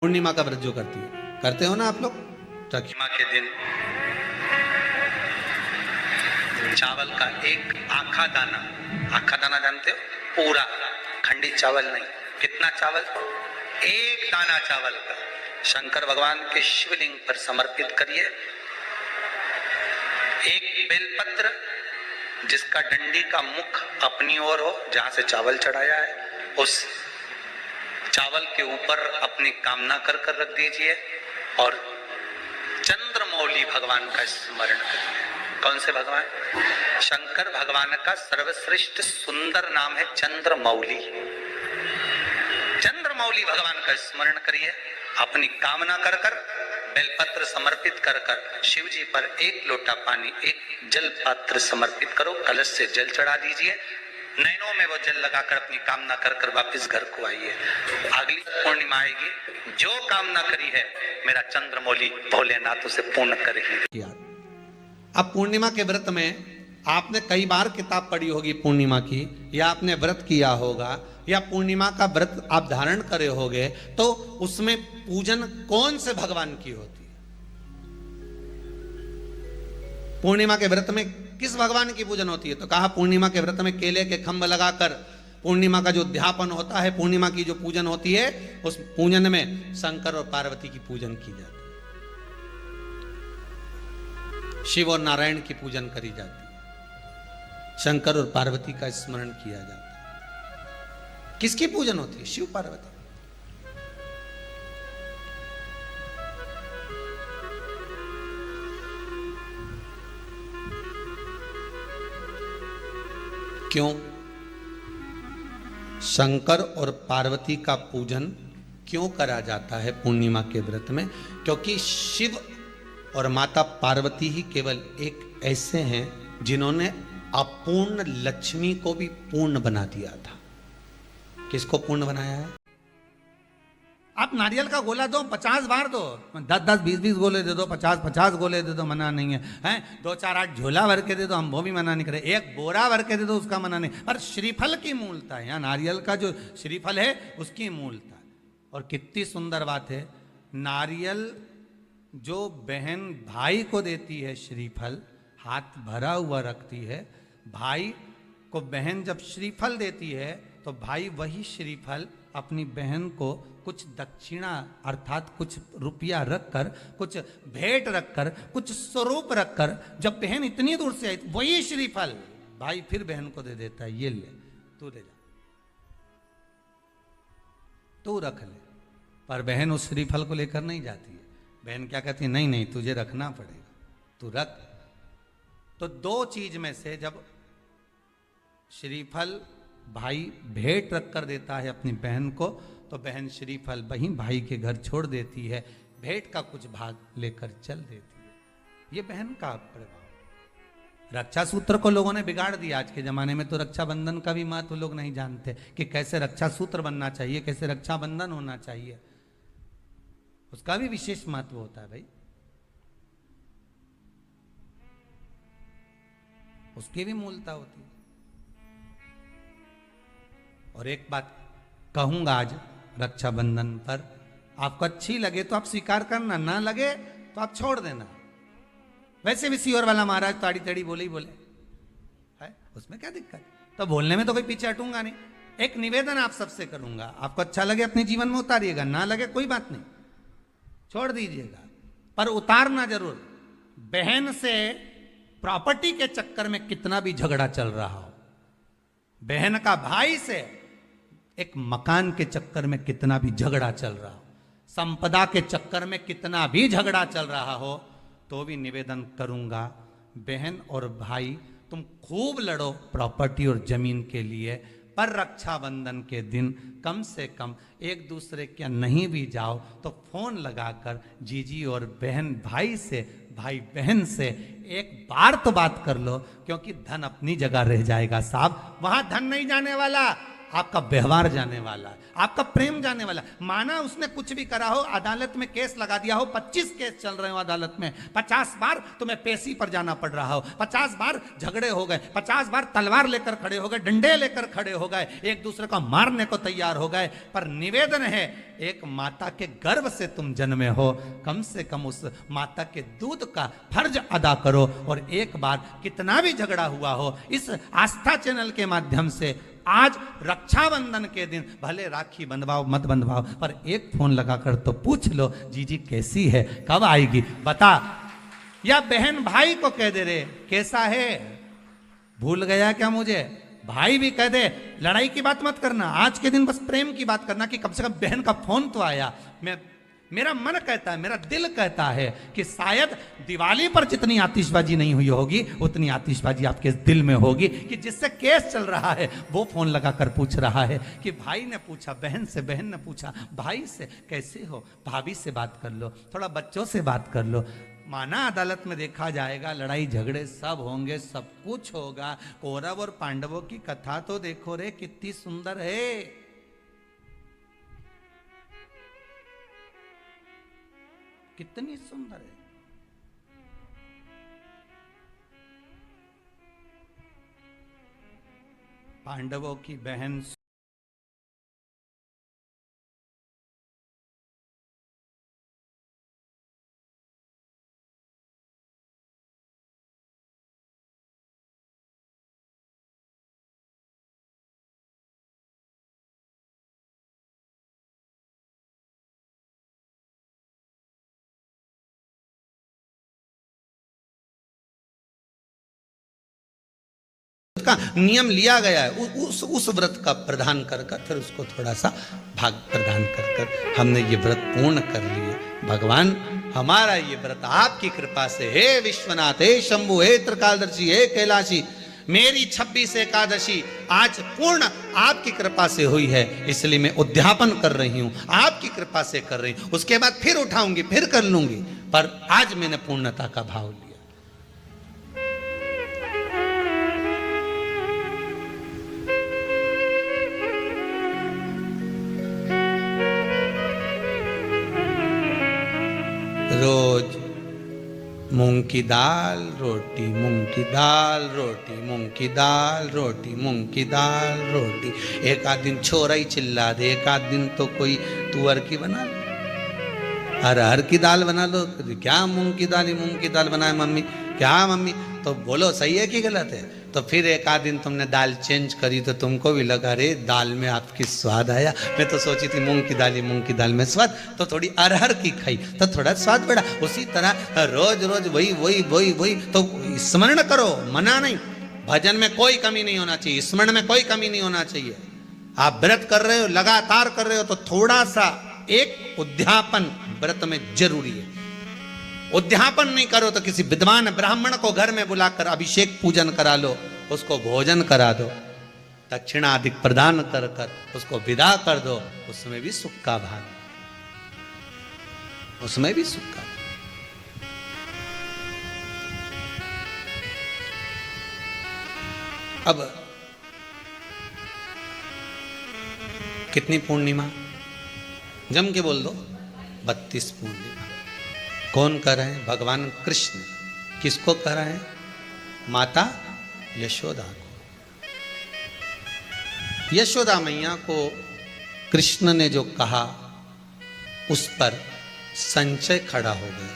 पूर्णिमा का व्रत जो करती है, करते हो ना आप लोग? पूर्णिमा के दिन चावल का एक आखा दाना जानते हो? पूरा खंडित चावल नहीं। कितना चावल? एक दाना चावल का शंकर भगवान के शिवलिंग पर समर्पित करिए। एक बेलपत्र जिसका डंडी का मुख अपनी ओर हो, जहां से चावल चढ़ाया है, उस चावल के ऊपर अपनी कामना कर रख दीजिए और चंद्रमौली भगवान का स्मरण करिए। कौन से भगवान? शंकर भगवान का सर्वश्रेष्ठ सुंदर नाम है चंद्रमौली। चंद्रमौली भगवान का स्मरण करिए। अपनी कामना कर बेलपत्र समर्पित कर शिव जी पर एक लोटा पानी, एक जल पात्र समर्पित करो, कलश से जल चढ़ा दीजिए, नैनों में वो जल लगाकर अपनी कामना कर वापस घर को आइए। अगली पूर्णिमा आएगी, जो कामना करी है मेरा चंद्रमौली भोलेनाथ उसे पूर्ण करेगी। अब पूर्णिमा के व्रत में आपने कई बार किताब पढ़ी होगी पूर्णिमा की, या आपने व्रत किया होगा, या पूर्णिमा का व्रत आप धारण करे होगे, तो उसमें पूजन कौन से भगवान की होती है? पूर्णिमा के व्रत में किस भगवान की पूजन होती है? तो कहा पूर्णिमा के व्रत में केले के खंभ लगाकर पूर्णिमा का जो अध्यापन होता है, पूर्णिमा की जो पूजन होती है, उस पूजन में शंकर और पार्वती की पूजन की जाती है, शिव और नारायण की पूजन करी जाती है, शंकर और पार्वती का स्मरण किया जाता है। किसकी पूजन होती है? शिव पार्वती। क्यों शंकर और पार्वती का पूजन क्यों करा जाता है पूर्णिमा के व्रत में? क्योंकि शिव और माता पार्वती ही केवल एक ऐसे हैं जिन्होंने अपूर्ण लक्ष्मी को भी पूर्ण बना दिया था। किसको पूर्ण बनाया है? आप नारियल का गोला दो, 50 बार दो, 10-10, 20-20 गोले दे दो, 50-50 गोले दे दो, मना नहीं है, हैं? 2-4-8 झोला भर के दे दो, हम वो भी मना नहीं करे, एक बोरा भर के दे दो, उसका मना नहीं। पर श्रीफल की मूलता है, यहाँ नारियल का जो श्रीफल है उसकी मूलता है। और कितनी सुंदर बात है, नारियल जो बहन भाई को देती है, श्रीफल हाथ भरा हुआ रखती है, भाई को बहन जब श्रीफल देती है तो भाई वही श्रीफल अपनी बहन को कुछ दक्षिणा अर्थात कुछ रुपया रखकर, कुछ भेंट रखकर, कुछ स्वरूप रखकर, जब बहन इतनी दूर से आई वही श्रीफल भाई फिर बहन को दे देता है, ये ले तू ले जा, तू रख ले। पर बहन उस श्रीफल को लेकर नहीं जाती है। बहन क्या कहती है? नहीं नहीं, तुझे रखना पड़ेगा, तू रख। तो दो चीज में से जब श्रीफल भाई भेंट रख कर देता है अपनी बहन को, तो बहन श्रीफल वहीं भाई के घर छोड़ देती है, भेंट का कुछ भाग लेकर चल देती है। ये बहन का प्रभाव। रक्षा सूत्र को लोगों ने बिगाड़ दिया आज के जमाने में, तो रक्षाबंधन का भी महत्व लोग नहीं जानते कि कैसे रक्षा सूत्र बनना चाहिए, कैसे रक्षाबंधन होना चाहिए, उसका भी विशेष महत्व होता है भाई, उसकी भी मूलता होती है। और एक बात कहूंगा आज रक्षाबंधन पर, आपको अच्छी लगे तो आप स्वीकार करना, ना लगे तो आप छोड़ देना। वैसे भी सीहोर वाला महाराज ताड़ी तड़ी बोले ही बोले है, उसमें क्या दिक्कत? तो बोलने में तो कोई पीछे हटूंगा नहीं। एक निवेदन आप सबसे करूंगा, आपको अच्छा लगे अपने जीवन में उतारिएगा, ना लगे कोई बात नहीं, छोड़ दीजिएगा, पर उतारना जरूर। बहन से प्रॉपर्टी के चक्कर में कितना भी झगड़ा चल रहा हो, बहन का भाई से एक मकान के चक्कर में कितना भी झगड़ा चल रहा हो, संपदा के चक्कर में कितना भी झगड़ा चल रहा हो, तो भी निवेदन करूंगा, बहन और भाई तुम खूब लड़ो प्रॉपर्टी और जमीन के लिए, पर रक्षाबंधन के दिन कम से कम एक दूसरे के नहीं भी जाओ तो फोन लगाकर जीजी और बहन भाई से, भाई बहन से एक बार तो बात कर लो, क्योंकि धन अपनी जगह रह जाएगा साहब, वहां धन नहीं जाने वाला। आपका व्यवहार जाने वाला है, आपका प्रेम जाने वाला। माना उसने कुछ भी करा हो, अदालत में केस लगा दिया हो, 25 केस चल रहे हो अदालत में, 50 बार तुम्हें पेशी पर जाना पड़ रहा हो, 50 बार झगड़े हो गए, 50 बार तलवार लेकर खड़े हो गए, डंडे लेकर खड़े हो गए, एक दूसरे को मारने को तैयार हो गए, पर निवेदन है, एक माता के गर्भ से तुम जन्मे हो, कम से कम उस माता के दूध का फर्ज अदा करो। और एक बार कितना भी झगड़ा हुआ हो, इस आस्था चैनल के माध्यम से आज रक्षाबंधन के दिन भले राखी बंधवाओ मत बंधवाओ, पर एक फोन लगाकर तो पूछ लो, जीजी कैसी है, कब आएगी बता। या बहन भाई को कह दे रे कैसा है, भूल गया क्या मुझे, भाई भी कह दे, लड़ाई की बात मत करना, आज के दिन बस प्रेम की बात करना कि कम से कम बहन का फोन तो आया। मेरा मन कहता है, मेरा दिल कहता है कि शायद दिवाली पर जितनी आतिशबाजी नहीं हुई होगी, उतनी आतिशबाजी आपके दिल में होगी कि जिससे केस चल रहा है वो फोन लगाकर पूछ रहा है कि भाई ने पूछा बहन से, बहन ने पूछा भाई से, कैसे हो, भाभी से बात कर लो, थोड़ा बच्चों से बात कर लो। माना अदालत में देखा जाएगा, लड़ाई झगड़े सब होंगे, सब कुछ होगा, कौरव और पांडवों की कथा तो देखो रे कितनी सुंदर है। कितनी सुंदर है। पांडवों की बहन का नियम लिया गया है, उस व्रत का प्रदान कर कर फिर उसको थोड़ा सा भाग प्रदान कर कर हमने ये व्रत पूर्ण कर लिए। भगवान हमारा ये व्रत आपकी कृपा से, हे विश्वनाथ, हे शंभु, हे त्रिकालदर्शी, हे कैलाशी, मेरी 26 एकादशी आज पूर्ण आपकी कृपा से हुई है, इसलिए मैं उद्यापन कर रही हूं, आपकी कृपा से कर रही हूं, उसके बाद फिर उठाऊंगी, फिर कर लूंगी, पर आज मैंने पूर्णता का भाव लिया। रोज मूंग की दाल रोटी, मूंग की दाल रोटी, मूंग की दाल रोटी, मूंग की दाल रोटी। एक आध दिन छोरा ही चिल्ला दे, एक आध दिन तो कोई तुअर की बना लो, अरहर की दाल बना लो। क्या मूंग की दाल बनाए मम्मी, क्या मम्मी, तो बोलो सही है कि गलत है। तो फिर एक आध दिन तुमने दाल चेंज करी तो तुमको भी लगा रे दाल में आपकी स्वाद आया। मैं तो सोची थी मूंग की दाल में स्वाद, तो थोड़ी अरहर की खाई तो थोड़ा स्वाद बढ़ा। उसी तरह रोज रोज वही तो स्मरण करो, मना नहीं। भजन में कोई कमी नहीं होना चाहिए, स्मरण में कोई कमी नहीं होना चाहिए। आप व्रत कर रहे हो, लगातार कर रहे हो, तो थोड़ा सा एक उद्यापन व्रत में जरूरी है। उद्यापन नहीं करो तो किसी विद्वान ब्राह्मण को घर में बुलाकर अभिषेक पूजन करा लो, उसको भोजन करा दो, दक्षिणाधिक प्रदान कर कर उसको विदा कर दो, उसमें भी सुख का भाग, उसमें भी सुख का। अब कितनी पूर्णिमा, जम के बोल दो, 32 पूर्णिमा। कौन कर रहे हैं? भगवान कृष्ण। किसको कर रहे हैं? माता यशोदा को। यशोदा मैया को कृष्ण ने जो कहा उस पर संशय खड़ा हो गया।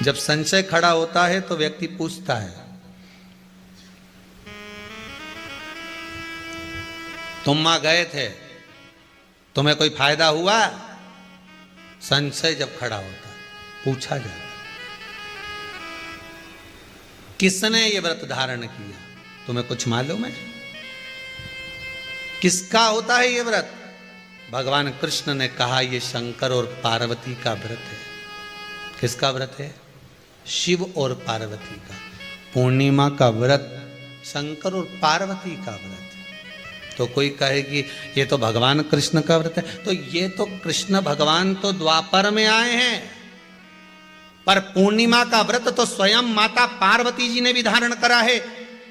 जब संशय खड़ा होता है तो व्यक्ति पूछता है, तुम वहां गए थे, तुम्हें कोई फायदा हुआ? संशय जब खड़ा होता पूछा जाता, किसने ये व्रत धारण किया, तुम्हें कुछ मालूम है? किसका होता है ये व्रत? भगवान कृष्ण ने कहा ये शंकर और पार्वती का व्रत है। किसका व्रत है? शिव और पार्वती का। पूर्णिमा का व्रत शंकर और पार्वती का व्रत है। तो कोई कहेगी ये तो भगवान कृष्ण का व्रत है, तो ये तो कृष्ण भगवान तो द्वापर में आए हैं, पर पूर्णिमा का व्रत तो स्वयं माता पार्वती जी ने भी धारण करा है।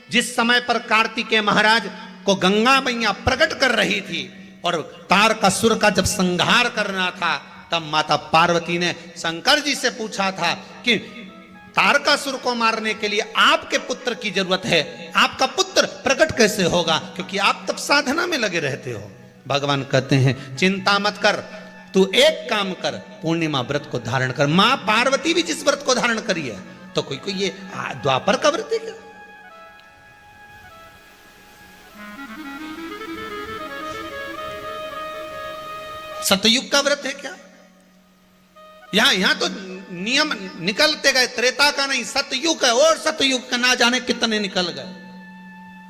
जिस समय पर कार्तिकेय महाराज को गंगा मैया प्रकट कर रही थी और तारकासुर का जब संहार करना था, तब माता पार्वती ने शंकर जी से पूछा था कि तारकासुर को मारने के लिए आपके पुत्र की जरूरत है, आपका पुत्र प्रकट कैसे होगा, क्योंकि आप तब साधना में लगे रहते हो। भगवान कहते हैं चिंता मत कर, तू एक काम कर, पूर्णिमा व्रत को धारण कर। मां पार्वती भी जिस व्रत को धारण करी है, तो कोई ये द्वापर का व्रत है क्या? सतयुग का व्रत है क्या? यहां तो नियम निकलते गए, त्रेता का नहीं सतयुग है, और सतयुग का ना जाने कितने निकल गए,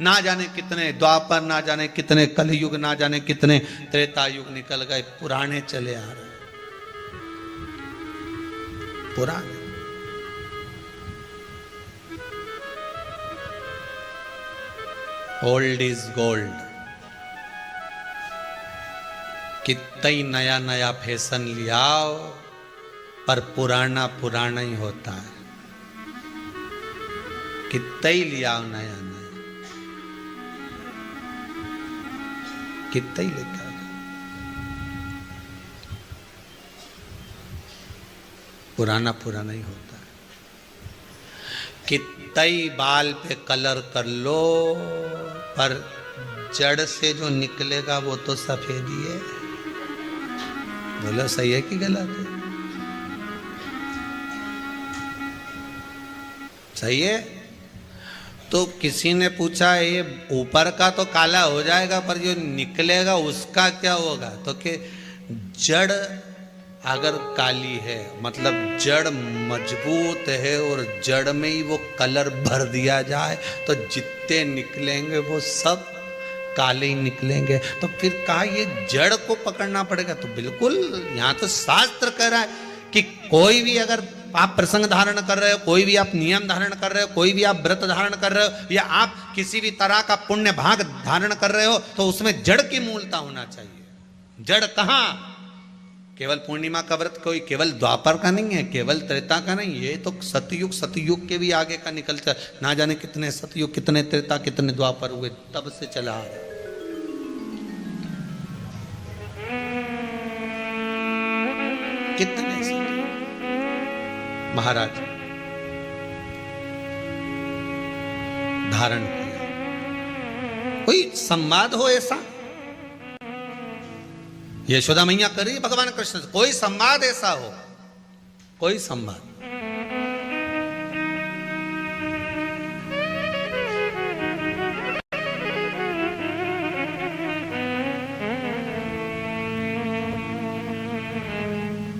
ना जाने कितने द्वापर, ना जाने कितने कलयुग, ना जाने कितने त्रेता युग निकल गए, पुराने चले आ रहे, पुराने। Old is gold. कितना ही नया नया फैशन लियाओ, पर पुराना पुराना ही होता है। कितना ही लियाओ नया नया, कितना ही लेकर पुराना पुराना ही होता है। कितना ही बाल पे कलर कर लो, पर जड़ से जो निकलेगा वो तो सफेद ही है। बोलो सही है कि गलत है? सही है। तो किसी ने पूछा ये ऊपर का तो काला हो जाएगा, पर जो निकलेगा उसका क्या होगा? तो कि जड़ अगर काली है, मतलब जड़ मजबूत है और जड़ में ही वो कलर भर दिया जाए, तो जितने निकलेंगे वो सब काले ही निकलेंगे। तो फिर कहा ये जड़ को पकड़ना पड़ेगा। तो बिल्कुल यहाँ तो शास्त्र कह रहा है कि कोई भी अगर आप प्रसंग धारण कर रहे हो, कोई भी आप नियम धारण कर रहे हो, कोई भी आप व्रत धारण कर रहे हो, या आप किसी भी तरह का पुण्य भाग धारण कर रहे हो, तो उसमें जड़ की मूलता होना चाहिए। जड़ कहाँ? केवल पूर्णिमा का व्रत कोई केवल द्वापर का नहीं है, केवल त्रेता का नहीं, ये तो सतयुग, सतयुग के भी आगे का निकलता, ना जाने कितने सतयुग, कितने त्रेता, कितने द्वापर हुए, तब से चला आ रहा। कितने महाराज धारण किया। कोई संवाद हो ऐसा? यशोदा मैया करी भगवान कृष्ण से, कोई संवाद ऐसा हो, कोई संवाद।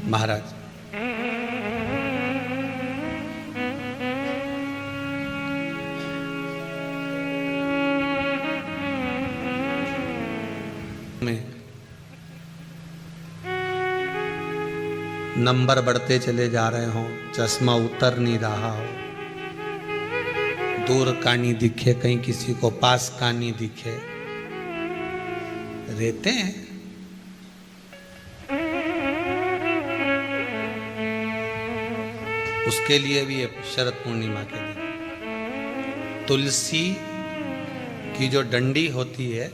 महाराज में नंबर बढ़ते चले जा रहे हो, चश्मा उतर नहीं रहा हो, दूर का नहीं दिखे, कहीं किसी को पास का नहीं दिखे, रहते हैं। उसके लिए भी शरद पूर्णिमा के दिन तुलसी की जो डंडी होती है,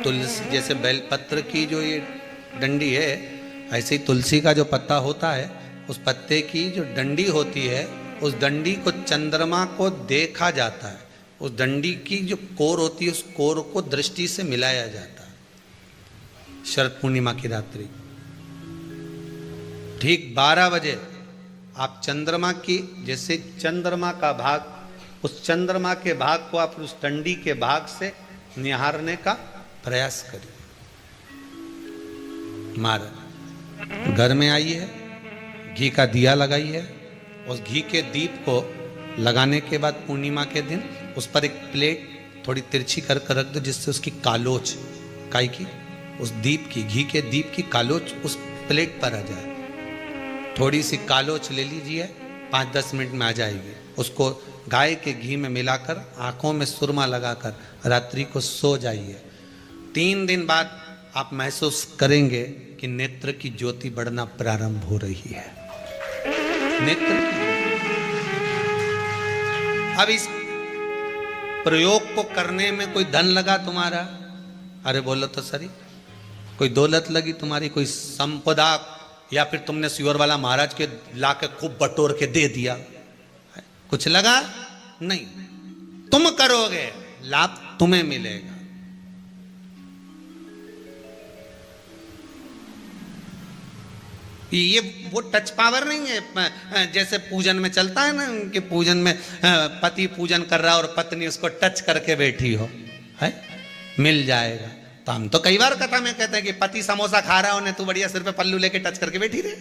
तुलसी जैसे बेलपत्र की जो ये डंडी है, ऐसे ही तुलसी का जो पत्ता होता है, उस पत्ते की जो डंडी होती है, उस डंडी को चंद्रमा को देखा जाता है। उस डंडी की जो कोर होती है, उस कोर को दृष्टि से मिलाया जाता है। शरद पूर्णिमा की रात्रि ठीक 12 बजे आप चंद्रमा की, जैसे चंद्रमा का भाग, उस चंद्रमा के भाग को आप उस डंडी के भाग से निहारने का प्रयास करिए। महाराज घर में आइए, घी का दिया लगाइए, उस घी के दीप को लगाने के बाद पूर्णिमा के दिन उस पर एक प्लेट थोड़ी तिरछी कर रख दो, जिससे उसकी कालोच, काई की, उस दीप की, घी के दीप की कालोच उस प्लेट पर आ जाए। थोड़ी सी कालोच ले लीजिए, 5-10 मिनट में आ जाएगी। उसको गाय के घी में मिलाकर आंखों में सुरमा लगाकर रात्रि को सो जाइए। 3 दिन बाद आप महसूस करेंगे कि नेत्र की ज्योति बढ़ना प्रारंभ हो रही है। नेत्र की अब इस प्रयोग को करने में कोई धन लगा तुम्हारा? अरे बोलो तो सही, कोई दौलत लगी तुम्हारी, कोई संपदा, या फिर तुमने सियोर वाला महाराज के लाके खूब बटोर के दे दिया, कुछ लगा? नहीं। तुम करोगे, लाभ तुम्हें मिलेगा। ये वो टच पावर नहीं है जैसे पूजन में चलता है ना, कि पूजन में पति पूजन कर रहा है और पत्नी उसको टच करके बैठी हो, है मिल जाएगा। तो हम तो कई बार कथा में कहते हैं कि पति समोसा खा रहा है, तू बढ़िया सिर पे पल्लू लेके टच करके बैठी रहे,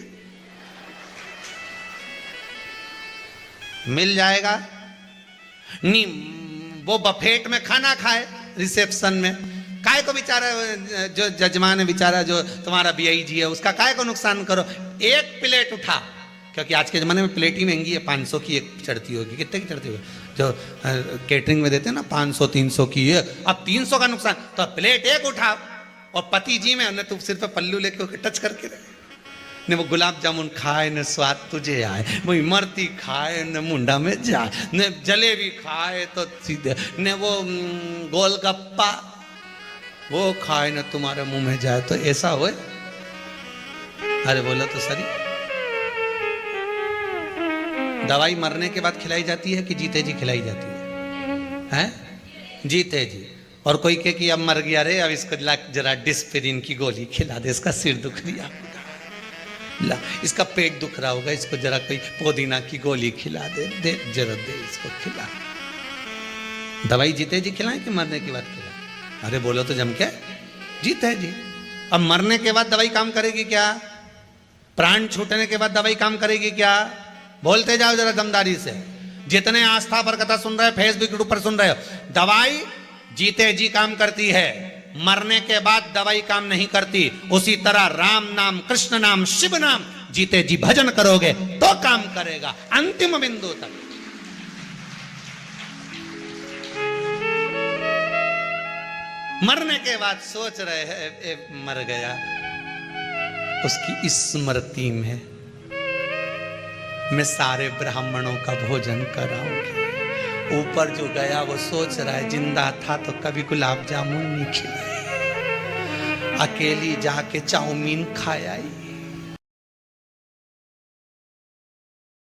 मिल जाएगा। नहीं, वो बफेट में खाना खाए रिसेप्शन में, काय को बेचारा जो जजमान है बेचारा, जो तुम्हारा बीआईजी है, उसका काय को नुकसान करो। एक प्लेट उठा, क्योंकि आज के जमाने में प्लेट ही महंगी है, 500 की एक चढ़ती होगी, कितने की चढ़ती होगी जो केटरिंग में देते हैं ना, 500-300 की है। अब 300 का नुकसान, तो प्लेट एक उठा और पति जी में तू सिर पे पल्लू लेके टच करके रहे ने, वो गुलाब जामुन खाए न स्वाद तुझे आए, वो इमरती खाए न मुंडा में जाए, न जलेबी खाए तो सीधे, न वो गोलगप्पा वो खाए न तुम्हारे मुंह में जाए, तो ऐसा होए? अरे बोलो तो सही। दवाई मरने के बाद खिलाई जाती है कि जीते जी खिलाई जाती है? हैं? जीते जी। और कोई कहे कि अब मर गया रे, अब इसको जरा डिस्पिरिन की गोली खिला दे, इसका सिर दुख रहा, ला इसका पेट दुख रहा होगा, इसको जरा कोई पुदीना की गोली खिला दे, दे जरा दे इसको खिला। दवाई जीते जी खिलाएं कि मरने के बाद खिलाएं? अरे बोलो तो जम के, जीते जी। अब मरने के बाद दवाई काम करेगी क्या? प्राण छूटने के बाद दवाई काम करेगी क्या? बोलते जाओ जरा दमदारी से। जितने आस्था पर कथा सुन रहे हो, फेसबुक यूट्यूब पर सुन रहे हो, दवाई जीते जी काम करती है, मरने के बाद दवाई काम नहीं करती। उसी तरह राम नाम, कृष्ण नाम, शिव नाम जीते जी भजन करोगे तो काम करेगा अंतिम बिंदु तक। मरने के बाद सोच रहे हैं मर गया, उसकी स्मृति में मैं सारे ब्राह्मणों का भोजन कराऊंगी। ऊपर जो गया वो सोच रहा है जिंदा था तो कभी गुलाब जामुन नहीं खिलाई, अकेली जाके चाउमीन खाया ही।